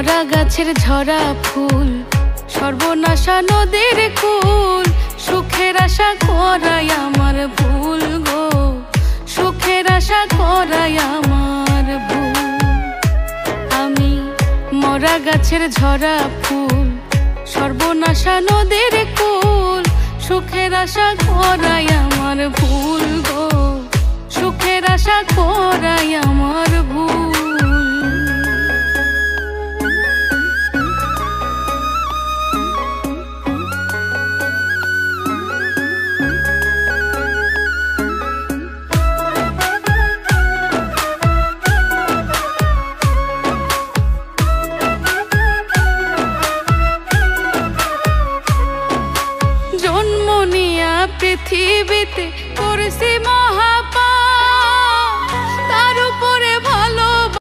মরা গাছের ঝরা ফুল, সর্বনাশা নদীর কুল, সুখের আশা করাই আমার ভুল গো, সুখের আশা করাই আমার ভুল। আমি মরা গাছের ঝরা ফুল, সর্বনাশা নদীর কুল, সুখের আশা করাই আমার ভুল গো, সুখের আশা করাই আমার ভুল।